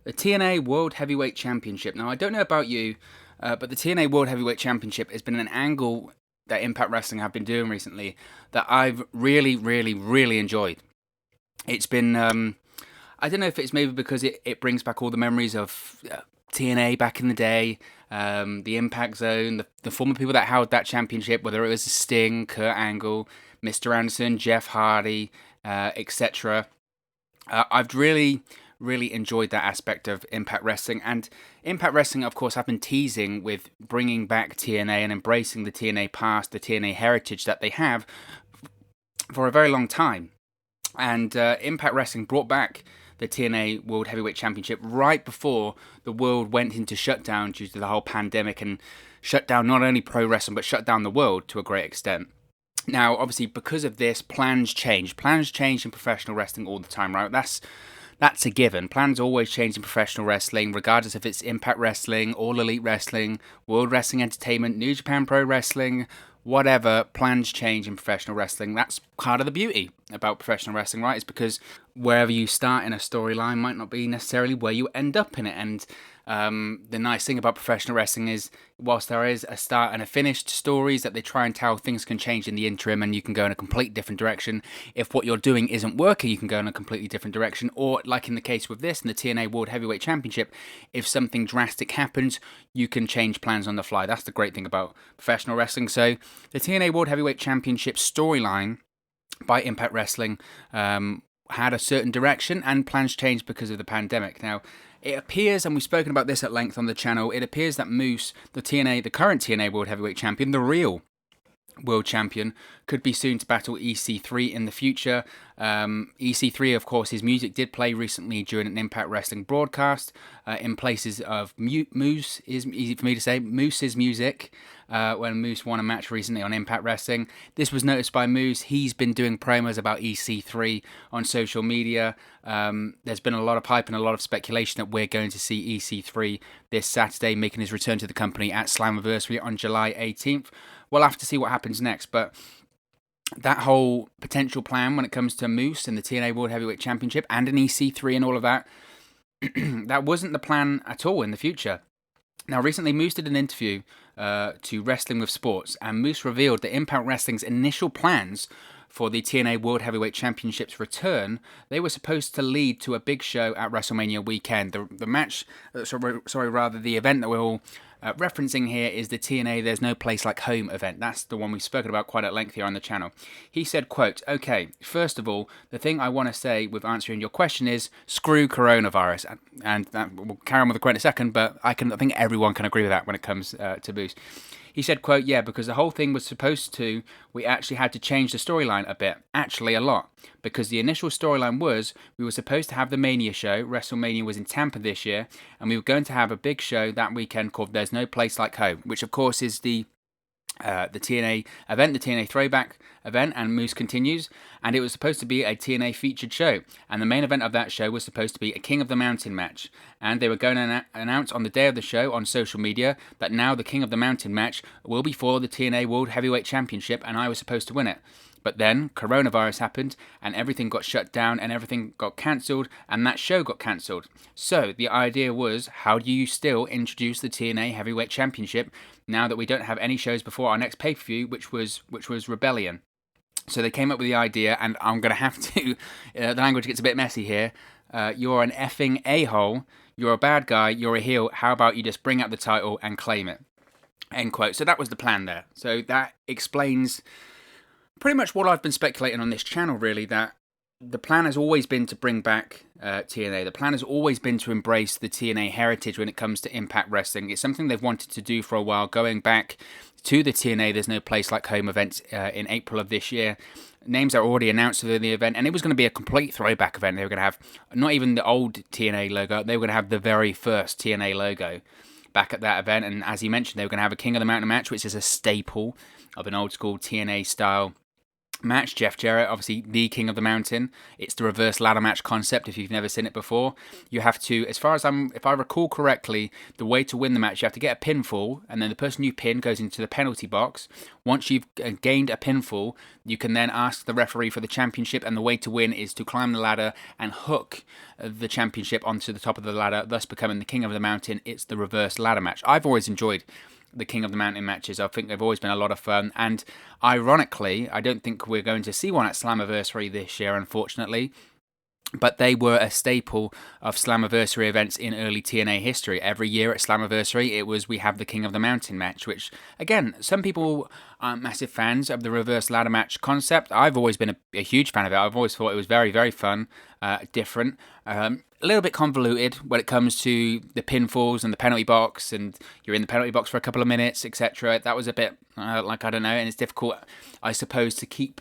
The TNA World Heavyweight Championship. Now, I don't know about you, but the TNA World Heavyweight Championship has been an angle that Impact Wrestling have been doing recently that I've really, really, really enjoyed. It's been, I don't know if it's maybe because it brings back all the memories of TNA back in the day, the Impact Zone, the former people that held that championship, whether it was Sting, Kurt Angle, Mr. Anderson, Jeff Hardy, etc. I've really enjoyed that aspect of Impact Wrestling. And Impact Wrestling, of course, have been teasing with bringing back TNA and embracing the TNA past, the TNA heritage that they have for a very long time. And Impact Wrestling brought back the TNA World Heavyweight Championship right before the world went into shutdown due to the whole pandemic and shut down not only pro wrestling but shut down the world to a great extent. Now, obviously, because of this, plans change. Plans change in professional wrestling all the time, right? That's a given. Plans always change in professional wrestling, regardless if it's Impact Wrestling, All Elite Wrestling, World Wrestling Entertainment, New Japan Pro Wrestling, whatever. Plans change in professional wrestling. That's part of the beauty about professional wrestling, right? Is because wherever you start in a storyline might not be necessarily where you end up in it. And the nice thing about professional wrestling is, whilst there is a start and a finish to stories that they try and tell, things can change in the interim and you can go in a complete different direction. If what you're doing isn't working, you can go in a completely different direction. Or, like in the case with this, in the TNA World Heavyweight Championship, if something drastic happens, you can change plans on the fly. That's the great thing about professional wrestling. So, the TNA World Heavyweight Championship storyline by Impact Wrestling had a certain direction, and plans changed because of the pandemic. Now, it appears, and we've spoken about this at length on the channel, it appears that Moose, the current TNA World Heavyweight Champion, the real World Champion, could be soon to battle EC3 in the future. EC3, of course, his music did play recently during an Impact Wrestling broadcast in places of Moose, is easy for me to say, Moose's music, when Moose won a match recently on Impact Wrestling. This was noticed by Moose. He's been doing promos about EC3 on social media. There's been a lot of hype and a lot of speculation that we're going to see EC3 this Saturday, making his return to the company at Slammiversary on July 18th. We'll have to see what happens next, but that whole potential plan when it comes to Moose and the TNA World Heavyweight Championship and an EC3 and all of that, that wasn't the plan at all in the future. Now, recently, Moose did an interview to Wrestling with Sports, and Moose revealed that Impact Wrestling's initial plans for the TNA World Heavyweight Championship's return, they were supposed to lead to a big show at WrestleMania weekend. The match, the event that we're all referencing here is the TNA There's No Place Like Home event. That's the one we've spoken about quite at length here on the channel. He said, quote, "Okay, first of all, the thing I want to say with answering your question is screw coronavirus." And we'll carry on with the quote in a second, but I think everyone can agree with that when it comes to Boost. He said, quote, "Yeah, because the whole thing was supposed to, we actually had to change the storyline a bit, actually a lot, because the initial storyline was we were supposed to have the Mania show, WrestleMania was in Tampa this year, and we were going to have a big show that weekend called There's No Place Like Home," which of course is the TNA event, the TNA throwback event, and Moose continues, and it was supposed to be a TNA featured show, and the main event of that show was supposed to be a King of the Mountain match, and they were going to announce on the day of the show on social media that now the King of the Mountain match will be for the TNA World Heavyweight Championship, and I was supposed to win it. But then coronavirus happened and everything got shut down and everything got cancelled and that show got cancelled. So the idea was, how do you still introduce the TNA Heavyweight Championship now that we don't have any shows before our next pay-per-view, which was Rebellion? So they came up with the idea, and I'm going to have to, the language gets a bit messy here. You're an effing a-hole, you're a bad guy, you're a heel, how about you just bring up the title and claim it? End quote. So that was the plan there. So that explains pretty much what I've been speculating on this channel, really, that the plan has always been to bring back TNA. The plan has always been to embrace the TNA heritage when it comes to Impact Wrestling. It's something they've wanted to do for a while, going back to the TNA There's No Place Like Home event in April of this year. Names are already announced for the event, and it was going to be a complete throwback event. They were going to have not even the old TNA logo, they were going to have the very first TNA logo back at that event. And as he mentioned, they were going to have a King of the Mountain match, which is a staple of an old school TNA style match. Jeff Jarrett, obviously the King of the Mountain. It's the reverse ladder match concept. If you've never seen it before, you have to, as far as if I recall correctly, the way to win the match, you have to get a pinfall, and then the person you pin goes into the penalty box. Once you've gained a pinfall, you can then ask the referee for the championship, and the way to win is to climb the ladder and hook the championship onto the top of the ladder, thus becoming the King of the Mountain. It's the reverse ladder match. I've always enjoyed the King of the Mountain matches. I think they've always been a lot of fun, and ironically, I don't think we're going to see one at Slammiversary this year, unfortunately, but they were a staple of Slammiversary events in early TNA history. Every year at Slammiversary, it was we have the King of the Mountain match, which, again, some people aren't massive fans of the reverse ladder match concept. I've always been a huge fan of it. I've always thought it was very, very fun, different, a little bit convoluted when it comes to the pinfalls and the penalty box, and you're in the penalty box for a couple of minutes, etc. That was a bit, I don't know, and it's difficult, I suppose, to keep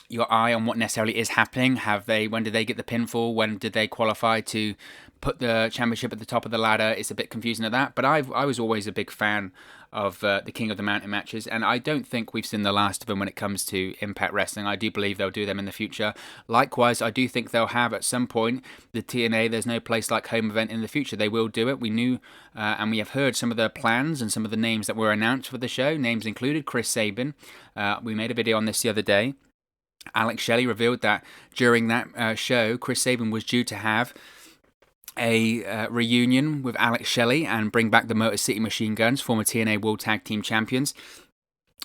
your eye on what necessarily is happening. When did they get the pinfall? When did they qualify to put the championship at the top of the ladder? It's a bit confusing at that, but I was always a big fan of the King of the Mountain matches, and I don't think we've seen the last of them when it comes to Impact Wrestling. I do believe they'll do them in the future. Likewise, I do think they'll have at some point the TNA There's No Place Like Home event in the future. They will do it. We knew and we have heard some of the plans and some of the names that were announced for the show. Names included Chris Sabin. We made a video on this the other day. Alex Shelley revealed that during that show, Chris Sabin was due to have a reunion with Alex Shelley and bring back the Motor City Machine Guns, former TNA World Tag Team Champions.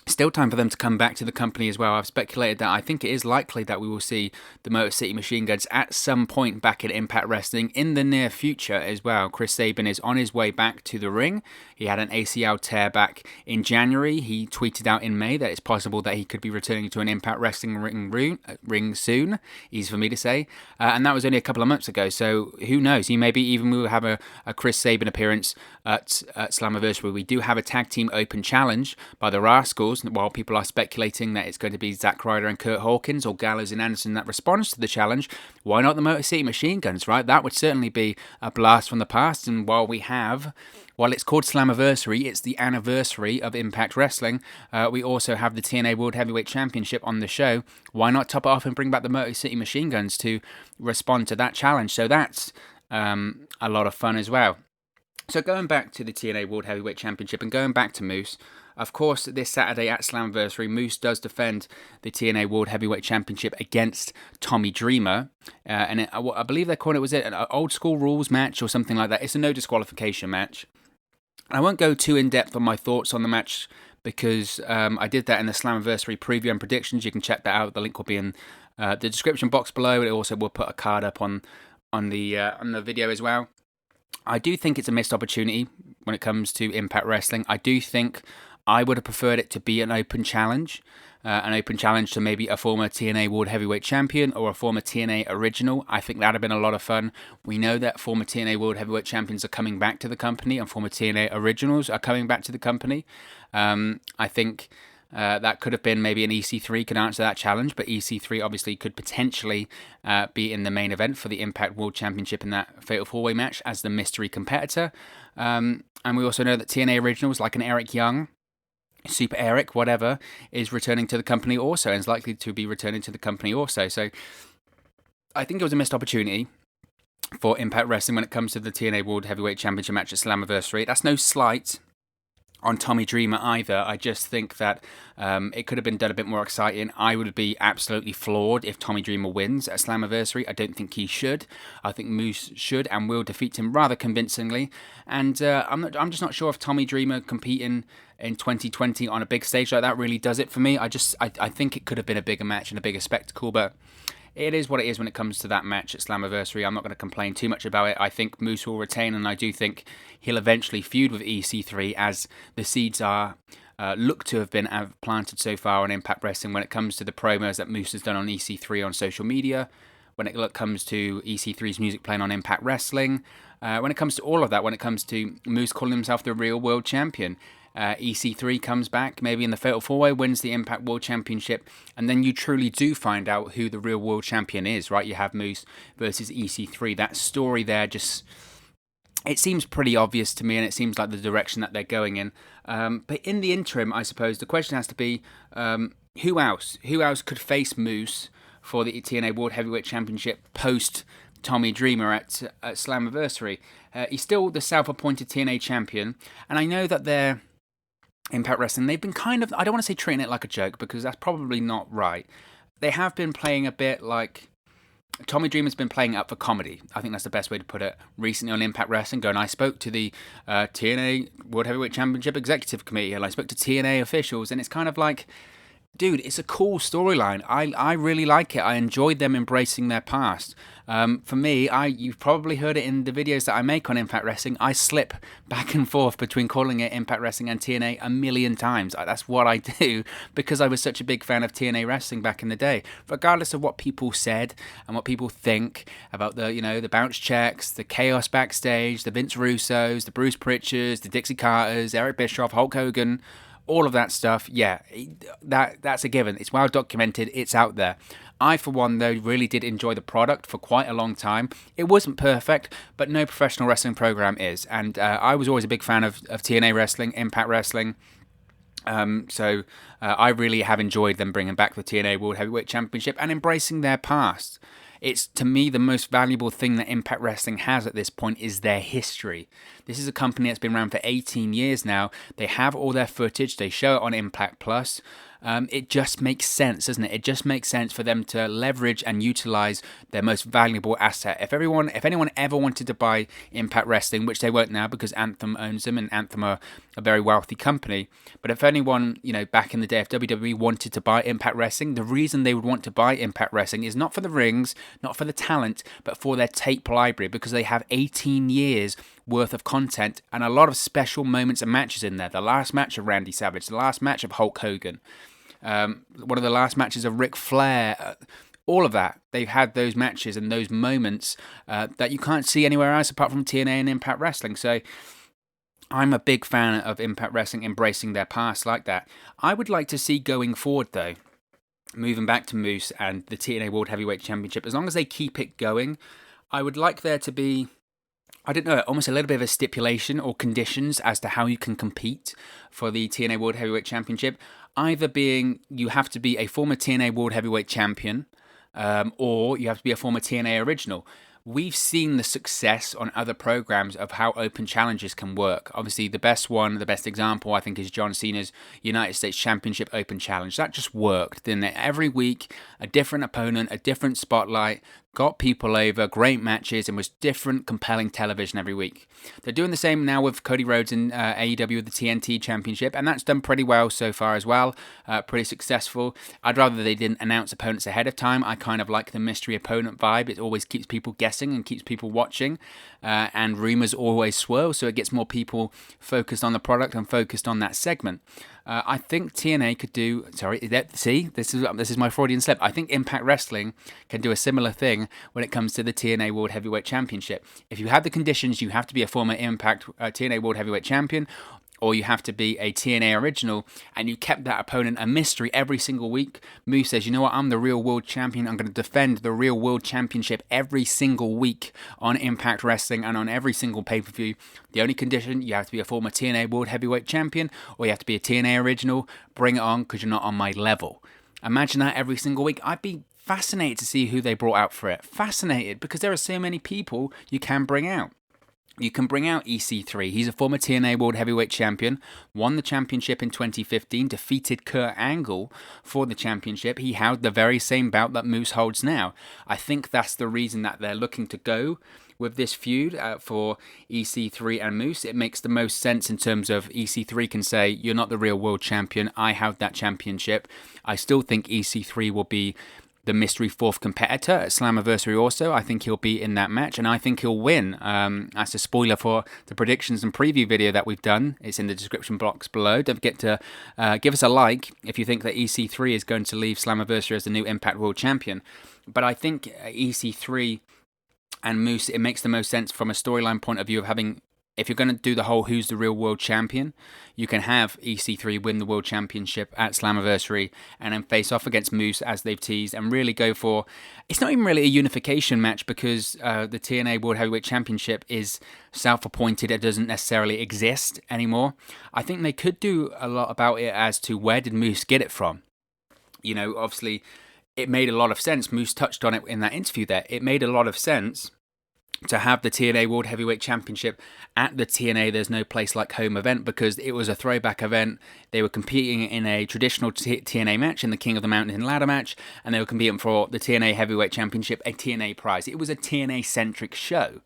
Still time for them to come back to the company as well. I've speculated that I think it is likely that we will see the Motor City Machine Guns at some point back in Impact Wrestling in the near future as well. Chris Sabin is on his way back to the ring. He had an ACL tear back in January. He tweeted out in May that it's possible that he could be returning to an Impact Wrestling ring soon. Easy for me to say. And that was only a couple of months ago, so who knows? He maybe even will have a Chris Sabin appearance at Slammiversary. We do have a tag team open challenge by the Rascals, while people are speculating that it's going to be Zack Ryder and Kurt Hawkins or Gallows and Anderson that responds to the challenge. Why not the Motor City Machine Guns, right? That would certainly be a blast from the past. And while it's called Slammiversary, it's the anniversary of Impact Wrestling. We also have the TNA World Heavyweight Championship on the show. Why not top it off and bring back the Motor City Machine Guns to respond to that challenge? So that's a lot of fun as well. So going back to the TNA World Heavyweight Championship and going back to Moose, of course, this Saturday at Slammiversary, Moose does defend the TNA World Heavyweight Championship against Tommy Dreamer. And I believe they're calling it, an old school rules match or something like that? It's a no disqualification match. I won't go too in-depth on my thoughts on the match because I did that in the Slammiversary preview and predictions. You can check that out. The link will be in the description box below. It also will put a card up on the video as well. I do think it's a missed opportunity when it comes to Impact Wrestling. I do think I would have preferred it to be an open challenge to maybe a former TNA World Heavyweight Champion or a former TNA Original. I think that would have been a lot of fun. We know that former TNA World Heavyweight Champions are coming back to the company and former TNA Originals are coming back to the company. I think that could have been maybe an EC3 could answer that challenge, but EC3 obviously could potentially be in the main event for the Impact World Championship in that Fatal 4-Way match as the mystery competitor. And we also know that TNA Originals, like an Eric Young, Super Eric, whatever, is returning to the company also and is likely to be returning to the company also. So I think it was a missed opportunity for Impact Wrestling when it comes to the TNA World Heavyweight Championship match at Slammiversary. That's no slight on Tommy Dreamer either. I just think that it could have been done a bit more exciting. I would be absolutely floored if Tommy Dreamer wins at Slammiversary. I don't think he should. I think Moose should and will defeat him rather convincingly. And I'm just not sure if Tommy Dreamer competing in 2020 on a big stage like that really does it for me. I think it could have been a bigger match and a bigger spectacle, but it is what it is when it comes to that match at Slammiversary. I'm not going to complain too much about it. I think Moose will retain, and I do think he'll eventually feud with EC3 as the seeds are look to have been planted so far on Impact Wrestling when it comes to the promos that Moose has done on EC3 on social media, when it comes to EC3's music playing on Impact Wrestling, when it comes to all of that, when it comes to Moose calling himself the real world champion. EC3 comes back, maybe in the Fatal 4-Way, wins the Impact World Championship, and then you truly do find out who the real world champion is, right? You have Moose versus EC3. That story there it seems pretty obvious to me, and it seems like the direction that they're going in. But in the interim, I suppose, the question has to be, who else? Who else could face Moose for the TNA World Heavyweight Championship post Tommy Dreamer at Slammiversary? He's still the self-appointed TNA champion, and I know that they're Impact Wrestling, they've been kind of, I don't want to say treating it like a joke because that's probably not right. They have been playing a bit like Tommy Dreamer's been playing up for comedy. I think that's the best way to put it. Recently on Impact Wrestling, I spoke to the TNA World Heavyweight Championship Executive Committee, and I spoke to TNA officials, and it's kind of like, dude, it's a cool storyline. I really like it. I enjoyed them embracing their past. For me, you've probably heard it in the videos that I make on Impact Wrestling. I slip back and forth between calling it Impact Wrestling and TNA a million times. That's what I do because I was such a big fan of TNA Wrestling back in the day. Regardless of what people said and what people think about the bounce checks, the chaos backstage, the Vince Russos, the Bruce Pritchards, the Dixie Carters, Eric Bischoff, Hulk Hogan, all of that stuff, yeah, that's a given. It's well documented. It's out there. I, for one, though, really did enjoy the product for quite a long time. It wasn't perfect, but no professional wrestling program is. And I was always a big fan of TNA Wrestling, Impact Wrestling. So I really have enjoyed them bringing back the TNA World Heavyweight Championship and embracing their past. It's, to me, the most valuable thing that Impact Wrestling has at this point is their history. This is a company that's been around for 18 years now. They have all their footage. They show it on Impact Plus. It just makes sense, doesn't it? It just makes sense for them to leverage and utilize their most valuable asset. If anyone ever wanted to buy Impact Wrestling, which they won't now because Anthem owns them and Anthem are a very wealthy company, but if anyone, back in the day, if WWE wanted to buy Impact Wrestling, the reason they would want to buy Impact Wrestling is not for the rings, not for the talent, but for their tape library, because they have 18 years worth of content and a lot of special moments and matches in there. The last match of Randy Savage, the last match of Hulk Hogan, one of the last matches of Ric Flair, all of that. They've had those matches and those moments that you can't see anywhere else apart from TNA and Impact Wrestling. So I'm a big fan of Impact Wrestling embracing their past like that. I would like to see going forward, though, moving back to Moose and the TNA World Heavyweight Championship, as long as they keep it going, I would like there to be, I don't know, almost a little bit of a stipulation or conditions as to how you can compete for the TNA World Heavyweight Championship. Either being you have to be a former TNA World Heavyweight Champion, or you have to be a former TNA Original. We've seen the success on other programs of how open challenges can work. Obviously, the best example, I think, is John Cena's United States Championship Open Challenge. That just worked, didn't it? Every week, a different opponent, a different spotlight, got people over, great matches, and was different, compelling television every week. They're doing the same now with Cody Rhodes and AEW with the TNT Championship, and that's done pretty well so far as well, pretty successful. I'd rather they didn't announce opponents ahead of time. I kind of like the mystery opponent vibe. It always keeps people guessing and keeps people watching, and rumors always swirl, so it gets more people focused on the product and focused on that segment. I think TNA could do. This is my Freudian slip. I think Impact Wrestling can do a similar thing when it comes to the TNA World Heavyweight Championship. If you have the conditions, you have to be a former Impact TNA World Heavyweight Champion, or you have to be a TNA Original, and you kept that opponent a mystery every single week. Moose says, you know what, I'm the real world champion. I'm going to defend the real world championship every single week on Impact Wrestling and on every single pay-per-view. The only condition, you have to be a former TNA World Heavyweight Champion, or you have to be a TNA Original. Bring it on, because you're not on my level. Imagine that every single week. I'd be fascinated to see who they brought out for it. Fascinated, because there are so many people you can bring out. You can bring out EC3. He's a former TNA World Heavyweight Champion, won the championship in 2015, defeated Kurt Angle for the championship. He held the very same bout that Moose holds now. I think that's the reason that they're looking to go with this feud for EC3 and Moose. It makes the most sense in terms of EC3 can say, you're not the real world champion. I held that championship. I still think EC3 will be the mystery fourth competitor at Slammiversary also. I think he'll be in that match, and I think he'll win. That's a spoiler for the predictions and preview video that we've done. It's in the description box below. Don't forget to give us a like if you think that EC3 is going to leave Slammiversary as the new Impact World Champion. But I think EC3 and Moose, it makes the most sense from a storyline point of view of having, if you're going to do the whole who's the real world champion, you can have EC3 win the world championship at Slammiversary and then face off against Moose as they've teased and really go for, it's not even really a unification match because the TNA World Heavyweight Championship is self-appointed. It doesn't necessarily exist anymore. I think they could do a lot about it as to where did Moose get it from. Obviously, it made a lot of sense. Moose touched on it in that interview there. It made a lot of sense to have the TNA World Heavyweight Championship at the TNA There's No Place Like Home event, because it was a throwback event. They were competing in a traditional TNA match, in the King of the Mountain ladder match, and they were competing for the TNA Heavyweight Championship, a TNA prize. It was a TNA-centric show.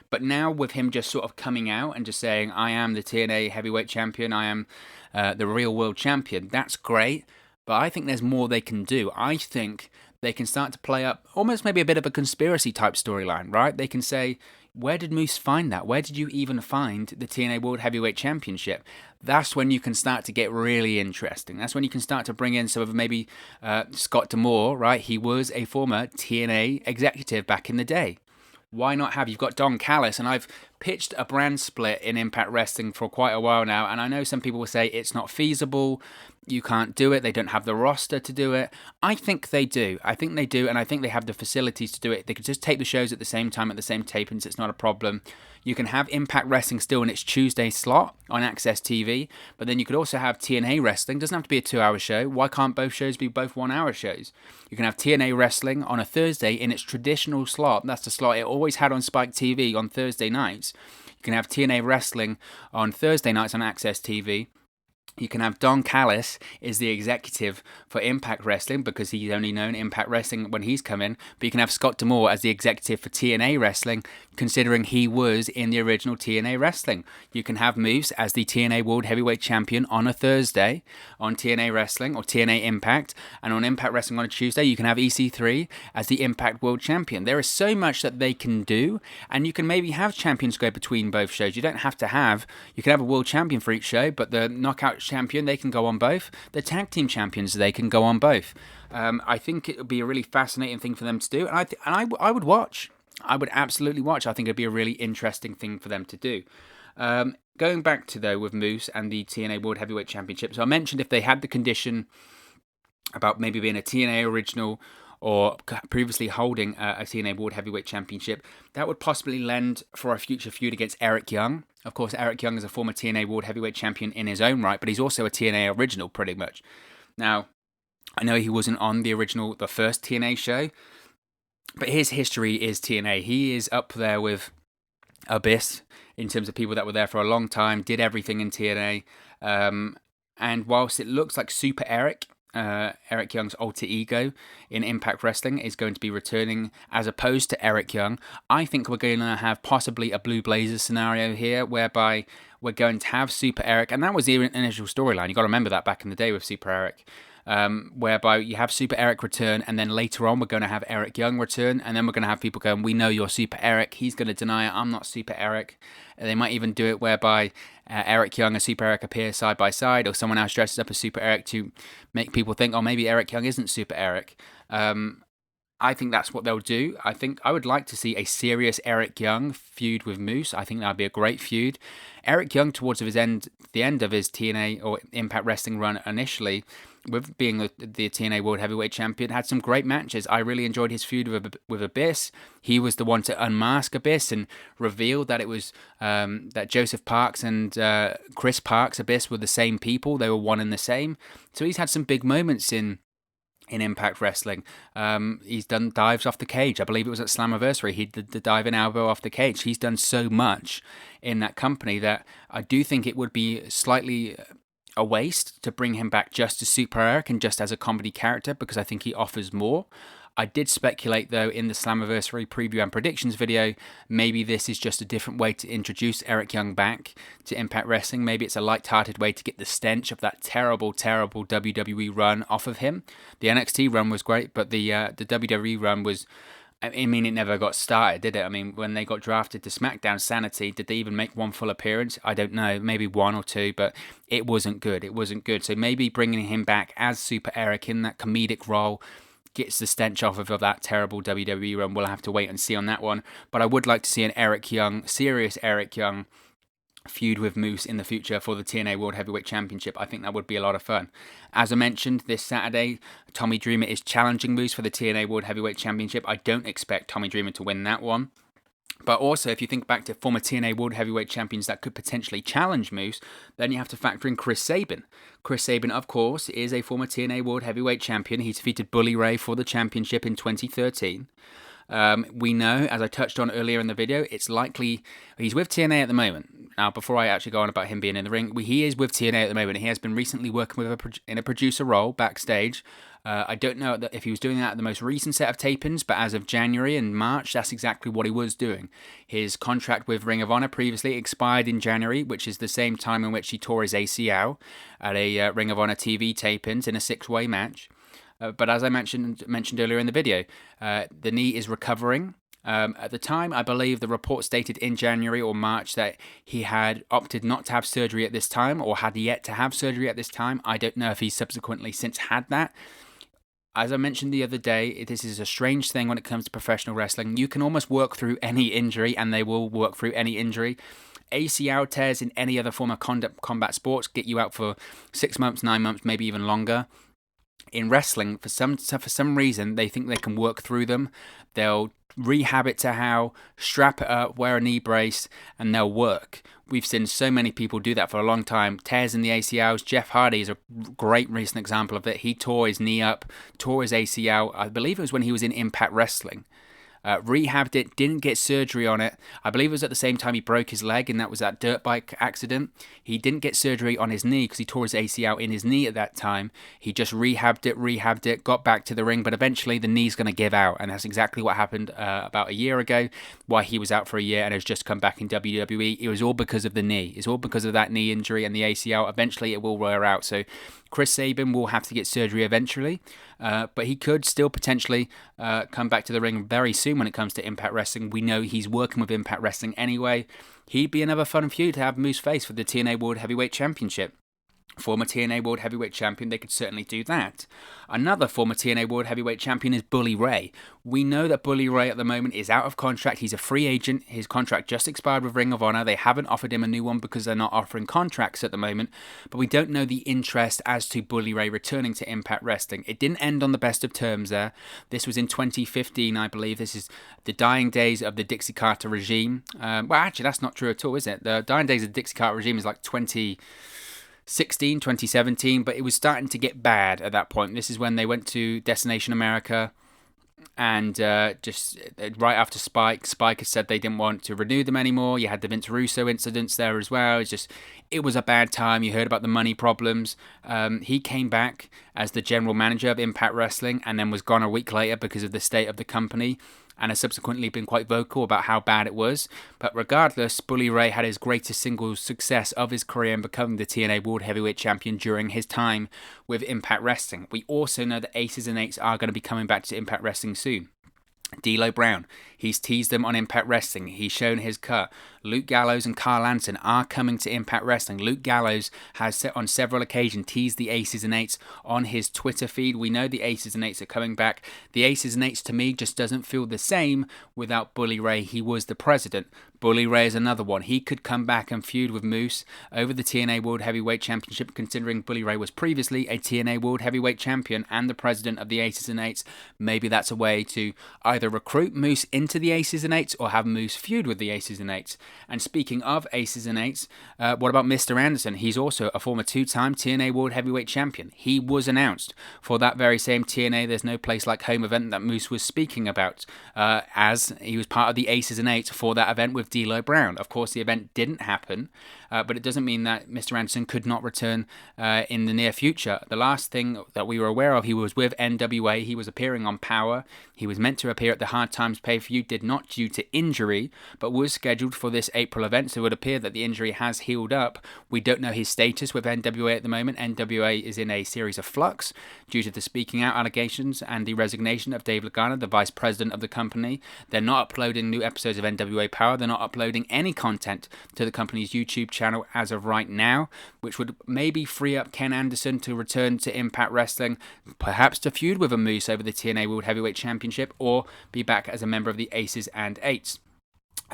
But now with him just sort of coming out and just saying, I am the TNA Heavyweight Champion, I am the real world champion, that's great. But I think there's more they can do. I think they can start to play up almost maybe a bit of a conspiracy type storyline, right? They can say, where did Moose find that? Where did you even find the TNA World Heavyweight Championship? That's when you can start to get really interesting. That's when you can start to bring in some of maybe Scott D'Amore, right? He was a former TNA executive back in the day. Why not have? You've got Don Callis, and I've pitched a brand split in Impact Wrestling for quite a while now, and I know some people will say it's not feasible, you can't do it, they don't have the roster to do it. I think they do. And I think they have the facilities to do it. They could just tape the shows at the same time, at the same tapings, it's not a problem. You can have Impact Wrestling still in its Tuesday slot on Access TV, but then you could also have TNA Wrestling. It doesn't have to be a 2-hour show. Why can't both shows be both 1-hour shows? You can have TNA Wrestling on a Thursday in its traditional slot. That's the slot it always had on Spike TV on Thursday nights. You can have TNA Wrestling on Thursday nights on Access TV. You can have Don Callis is the executive for Impact Wrestling, because he's only known Impact Wrestling when he's come in. But you can have Scott D'Amore as the executive for TNA Wrestling, considering he was in the original TNA Wrestling. You can have Moose as the TNA World Heavyweight Champion on a Thursday on TNA Wrestling or TNA Impact. And on Impact Wrestling on a Tuesday, you can have EC3 as the Impact World Champion. There is so much that they can do, and you can maybe have champions go between both shows. You don't have to have, you can have a world champion for each show, but the knockout champion, they can go on both. The tag team champions, they can go on both. I think it would be a really fascinating thing for them to do, and I would watch. I would absolutely watch. I think it'd be a really interesting thing for them to do. Going back to, though, with Moose and the TNA World Heavyweight Championship, so I mentioned if they had the condition about maybe being a TNA original or previously holding a TNA World Heavyweight Championship, that would possibly lend for a future feud against Eric Young. Of course, Eric Young is a former TNA World Heavyweight Champion in his own right, but he's also a TNA original, pretty much. Now, I know he wasn't on the first TNA show, but his history is TNA. He is up there with Abyss in terms of people that were there for a long time, did everything in TNA. And whilst it looks like Super Eric, Eric Young's alter ego in Impact Wrestling, is going to be returning as opposed to Eric Young, I think we're going to have possibly a Blue Blazers scenario here, whereby we're going to have Super Eric, and that was the initial storyline. You got to remember that back in the day with Super Eric. Whereby you have Super Eric return, and then later on we're going to have Eric Young return, and then we're going to have people going, we know you're Super Eric. He's going to deny it. I'm not Super Eric. And they might even do it whereby Eric Young and Super Eric appear side by side, or someone else dresses up as Super Eric to make people think, oh, maybe Eric Young isn't Super Eric. I think that's what they'll do. I think I would like to see a serious Eric Young feud with Moose. I think that would be a great feud. Eric Young, towards the end of his TNA or Impact Wrestling run initially, with being the TNA World Heavyweight Champion, had some great matches. I really enjoyed his feud with Abyss. He was the one to unmask Abyss and reveal that it was that Joseph Parks and Chris Parks Abyss were the same people. They were one and the same. So he's had some big moments in Impact Wrestling. He's done dives off the cage. I believe it was at Slammiversary. He did the diving elbow off the cage. He's done so much in that company that I do think it would be slightly a waste to bring him back just as Super Eric and just as a comedy character, because I think he offers more. I did speculate, though, in the Slammiversary preview and predictions video, maybe this is just a different way to introduce Eric Young back to Impact Wrestling. Maybe it's a light-hearted way to get the stench of that terrible, terrible WWE run off of him. The NXT run was great, but the WWE run was, I mean, it never got started, did it? I mean, when they got drafted to SmackDown Sanity, did they even make one full appearance? I don't know, maybe one or two, but it wasn't good. It wasn't good. So maybe bringing him back as Super Eric in that comedic role gets the stench off of that terrible WWE run. We'll have to wait and see on that one. But I would like to see an Eric Young, serious Eric Young, feud with Moose in the future for the TNA World Heavyweight Championship. I think that would be a lot of fun. As I mentioned, this Saturday, Tommy Dreamer is challenging Moose for the TNA World Heavyweight Championship. I don't expect Tommy Dreamer to win that one. But also, if you think back to former TNA World Heavyweight Champions that could potentially challenge Moose, then you have to factor in Chris Sabin. Chris Sabin, of course, is a former TNA World Heavyweight Champion. He defeated Bully Ray for the championship in 2013. We know, as I touched on earlier in the video, it's likely he's with TNA at the moment. Now, before I actually go on about him being in the ring, he is with TNA at the moment. He has been recently working with in a producer role backstage. I don't know if he was doing that at the most recent set of tapings, but as of January and March, that's exactly what he was doing. His contract with Ring of Honor previously expired in January, which is the same time in which he tore his ACL at a Ring of Honor TV tapings in a 6-way match. But as I mentioned earlier in the video, the knee is recovering. At the time, I believe the report stated in January or March that he had opted not to have surgery at this time or had yet to have surgery at this time. I don't know if he's subsequently since had that. As I mentioned the other day, this is a strange thing when it comes to professional wrestling. You can almost work through any injury, and they will work through any injury. ACL tears in any other form of combat sports get you out for 6 months, 9 months, maybe even longer. In wrestling, for some reason, they think they can work through them. They'll rehab it to how, strap it up, wear a knee brace, and they'll work. We've seen so many people do that for a long time. Tears in the ACLs. Jeff Hardy is a great recent example of it. He tore his knee up, tore his ACL. I believe it was when he was in Impact Wrestling. Rehabbed it, didn't get surgery on it. I believe it was at the same time he broke his leg, and that was that dirt bike accident. He didn't get surgery on his knee because he tore his ACL in his knee at that time. He just rehabbed it, got back to the ring, but eventually the knee's going to give out, and that's exactly what happened about a year ago, why he was out for a year and has just come back in WWE. It was all because of the knee. It's all because of that knee injury and the ACL. Eventually it will wear out. So Chris Sabin will have to get surgery eventually, but he could still potentially come back to the ring very soon when it comes to Impact Wrestling. We know he's working with Impact Wrestling anyway. He'd be another fun feud to have Moose face for the TNA World Heavyweight Championship. Former TNA World Heavyweight Champion, they could certainly do that. Another former TNA World Heavyweight Champion is Bully Ray. We know that Bully Ray at the moment is out of contract. He's a free agent. His contract just expired with Ring of Honor. They haven't offered him a new one because they're not offering contracts at the moment. But we don't know the interest as to Bully Ray returning to Impact Wrestling. It didn't end on the best of terms there. This was in 2015, I believe. This is the dying days of the Dixie Carter regime. Well, actually, that's not true at all, is it? The dying days of the Dixie Carter regime is like 2017, but it was starting to get bad at that point. This is when they went to Destination America, and just right after Spike has said they didn't want to renew them anymore. You had the Vince Russo incidents there as well. It was a bad time. You heard about the money problems. He came back as the general manager of Impact Wrestling and then was gone a week later because of the state of the company, and has subsequently been quite vocal about how bad it was. But regardless, Bully Ray had his greatest single success of his career in becoming the TNA World Heavyweight Champion during his time with Impact Wrestling. We also know that Aces and Eights are going to be coming back to Impact Wrestling soon. D'Lo Brown, he's teased them on Impact Wrestling. He's shown his cut. Luke Gallows and Carl Anson are coming to Impact Wrestling. Luke Gallows has on several occasions teased the Aces and Eights on his Twitter feed. We know the Aces and Eights are coming back. The Aces and Eights to me just doesn't feel the same without Bully Ray. He was the president. Bully Ray is another one. He could come back and feud with Moose over the TNA World Heavyweight Championship, considering Bully Ray was previously a TNA World Heavyweight Champion and the president of the Aces and Eights. Maybe that's a way to either recruit Moose into the Aces and Eights or have Moose feud with the Aces and Eights. And speaking of Aces and Eights, what about Mr. Anderson? He's also a former 2-time TNA World Heavyweight Champion. He was announced for that very same TNA There's No Place Like Home event that Moose was speaking about, as he was part of the Aces and Eights for that event with D'Lo Brown. Of course, the event didn't happen, but it doesn't mean that Mr. Anderson could not return in the near future. The last thing that we were aware of, he was with NWA. He was appearing on Power. He was meant to appear at the Hard Times pay-per-view, did not due to injury, but was scheduled for this April event, so it would appear that the injury has healed up. We don't know his status with NWA at the moment. NWA is in a series of flux due to the speaking out allegations and the resignation of Dave Lagana, the vice president of the company. They're not uploading new episodes of NWA Power. They're not uploading any content to the company's YouTube channel as of right now, which would maybe free up Ken Anderson to return to Impact Wrestling, perhaps to feud with a Moose over the TNA World Heavyweight Championship, or be back as a member of the Aces and Eights.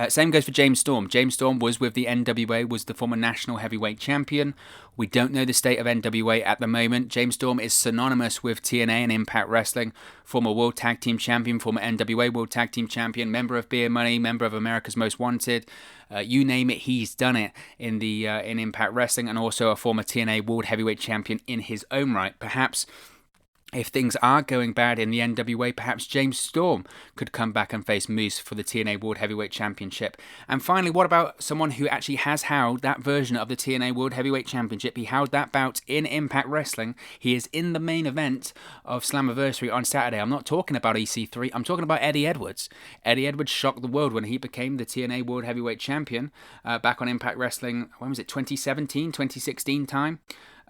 Same goes for James Storm. James Storm was with the NWA, was the former national heavyweight champion. We don't know the state of NWA at the moment. James Storm is synonymous with TNA and Impact Wrestling. Former World Tag Team Champion, former NWA World Tag Team Champion, member of Beer Money, member of America's Most Wanted. You name it, he's done it in Impact Wrestling, and also a former TNA World Heavyweight Champion in his own right. Perhaps if things are going bad in the NWA, perhaps James Storm could come back and face Moose for the TNA World Heavyweight Championship. And finally, what about someone who actually has held that version of the TNA World Heavyweight Championship? He held that bout in Impact Wrestling. He is in the main event of Slammiversary on Saturday. I'm not talking about EC3, I'm talking about Eddie Edwards. Eddie Edwards shocked the world when he became the TNA World Heavyweight Champion back on Impact Wrestling, when was it, 2017, 2016 time?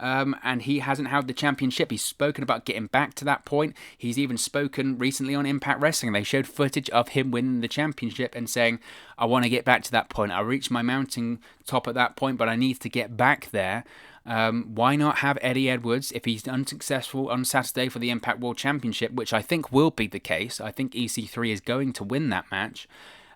And he hasn't held the championship. He's spoken about getting back to that point. He's even spoken recently on Impact Wrestling. They showed footage of him winning the championship and saying, I want to get back to that point. I reached my mountain top at that point, but I need to get back there. Why not have Eddie Edwards, if he's unsuccessful on Saturday for the Impact World Championship, which I think will be the case. I think EC3 is going to win that match.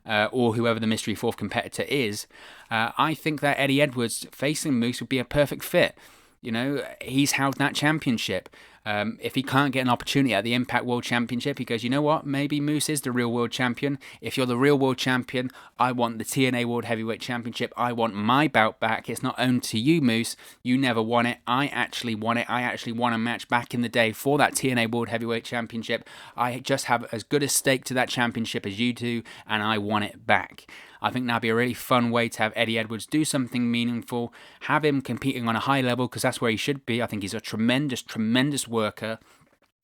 Or whoever the mystery fourth competitor is. I think that Eddie Edwards facing Moose would be a perfect fit. You know, he's held that championship. If he can't get an opportunity at the Impact World Championship, he goes, you know what, maybe Moose is the real world champion. If you're the real world champion, I want the TNA World Heavyweight Championship. I want my bout back. It's not owned to you, Moose. You never won it. I actually won it. I actually won a match back in the day for that TNA World Heavyweight Championship. I just have as good a stake to that championship as you do, and I won it back. I think that'd be a really fun way to have Eddie Edwards do something meaningful, have him competing on a high level, because that's where he should be. I think he's a tremendous, tremendous worker.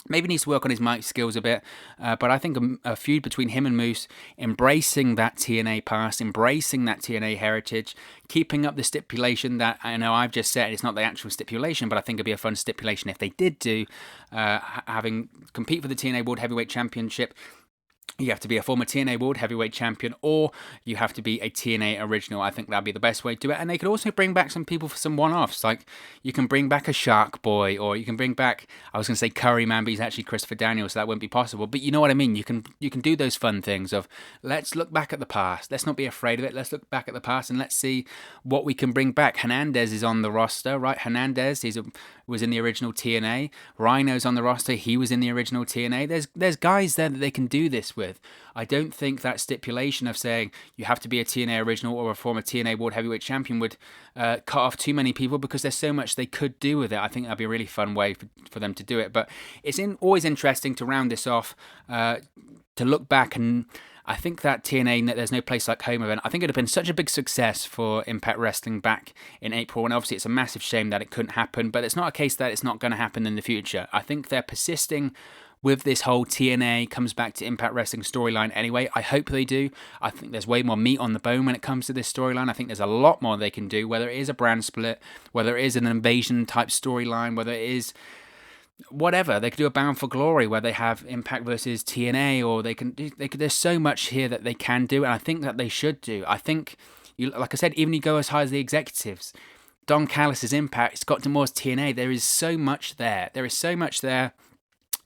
Maybe needs to work on his mic skills a bit, but I think a feud between him and Moose, embracing that TNA past, embracing that TNA heritage, keeping up the stipulation that I know I've just said, it's not the actual stipulation, but I think it'd be a fun stipulation if they did do, having compete for the TNA World Heavyweight Championship. You have to be a former TNA World Heavyweight Champion, or you have to be a TNA original. I think that'd be the best way to do it. And they could also bring back some people for some one-offs. Like, you can bring back a Shark Boy, or you can bring back, I was going to say Curry Man, but he's actually Christopher Daniels, so that wouldn't be possible. But you know what I mean? You can do those fun things of, let's look back at the past. Let's not be afraid of it. Let's look back at the past and let's see what we can bring back. Hernandez is on the roster, right? Hernandez was in the original TNA. Rhino's on the roster. He was in the original TNA. There's guys there that they can do this with. I don't think that stipulation of saying you have to be a TNA original or a former TNA World Heavyweight Champion would cut off too many people, because there's so much they could do with it. I think that'd be a really fun way for them to do it. But it's always interesting to round this off, to look back, and I think that TNA There's No Place Like Home event, I think it would have been such a big success for Impact Wrestling back in April, and obviously it's a massive shame that it couldn't happen, but it's not a case that it's not going to happen in the future. I think they're persisting with this whole TNA comes back to Impact Wrestling storyline anyway. I hope they do. I think there's way more meat on the bone when it comes to this storyline. I think there's a lot more they can do, whether it is a brand split, whether it is an invasion type storyline, whether it is whatever. They could do a Bound for Glory where they have Impact versus TNA, or they could. There's so much here that they can do, and I think that they should do. I think, like I said, even you go as high as the executives. Don Callis' Impact, Scott D'Amore's TNA. There is so much there. There is so much there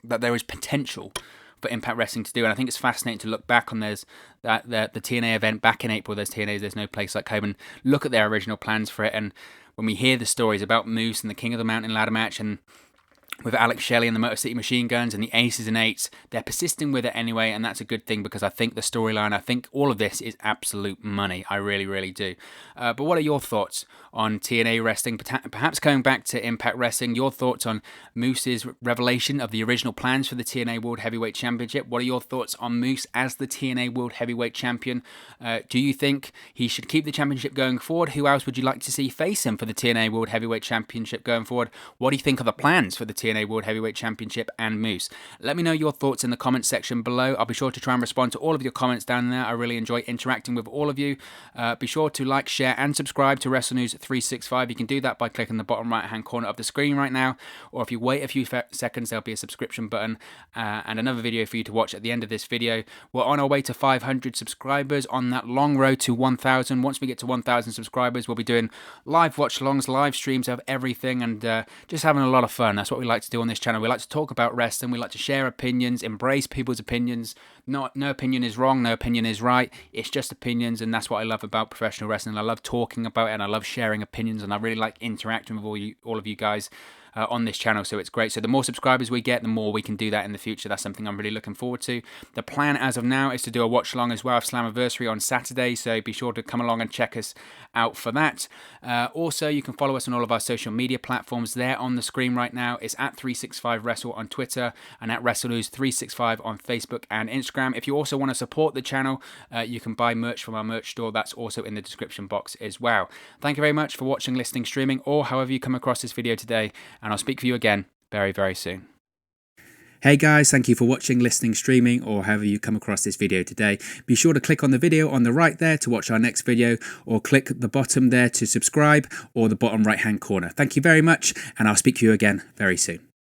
that there is potential for Impact Wrestling to do, and I think it's fascinating to look back on the TNA event back in April. There's No Place Like Home, and look at their original plans for it. And when we hear the stories about Moose and the King of the Mountain ladder match, and with Alex Shelley and the Motor City Machine Guns and the Aces and Eights, they're persisting with it anyway, and that's a good thing, because I think the storyline, I think all of this is absolute money. I really, really do. But what are your thoughts on TNA wrestling? Perhaps coming back to Impact Wrestling, your thoughts on Moose's revelation of the original plans for the TNA World Heavyweight Championship? What are your thoughts on Moose as the TNA World Heavyweight Champion? Do you think he should keep the championship going forward? Who else would you like to see face him for the TNA World Heavyweight Championship going forward? What do you think of the plans for the TNA World Heavyweight Championship and Moose? Let me know your thoughts in the comments section below. I'll be sure to try and respond to all of your comments down there. I really enjoy interacting with all of you. Be sure to like, share, and subscribe to Wrestle News 365. You can do that by clicking the bottom right hand corner of the screen right now, or if you wait a few seconds, there'll be a subscription button and another video for you to watch at the end of this video. We're on our way to 500 subscribers, on that long road to 1,000. Once we get to 1,000 subscribers, we'll be doing live watch-alongs, live streams of everything, and just having a lot of fun. That's what we like like to do on this channel. We like to talk about wrestling. We like to share opinions, embrace people's opinions. No opinion is wrong, no opinion is right. It's just opinions, and that's what I love about professional wrestling. I love talking about it, and I love sharing opinions, and I really like interacting with all of you guys on this channel, so it's great. So the more subscribers we get, the more we can do that in the future. That's something I'm really looking forward to. The plan as of now is to do a watch along as well of Slammiversary on Saturday, so be sure to come along and check us out for that. Also, you can follow us on all of our social media platforms. There on the screen right now. It's at 365Wrestle on Twitter and at WrestleNews365 on Facebook and Instagram. If you also want to support the channel, you can buy merch from our merch store. That's also in the description box as well. Thank you very much for watching, listening, streaming, or however you come across this video today, and I'll speak for you again very, very soon. Hey guys, thank you for watching, listening, streaming, or however you come across this video today. Be sure to click on the video on the right there to watch our next video, or click the bottom there to subscribe, or the bottom right hand corner. Thank you very much, and I'll speak to you again very soon.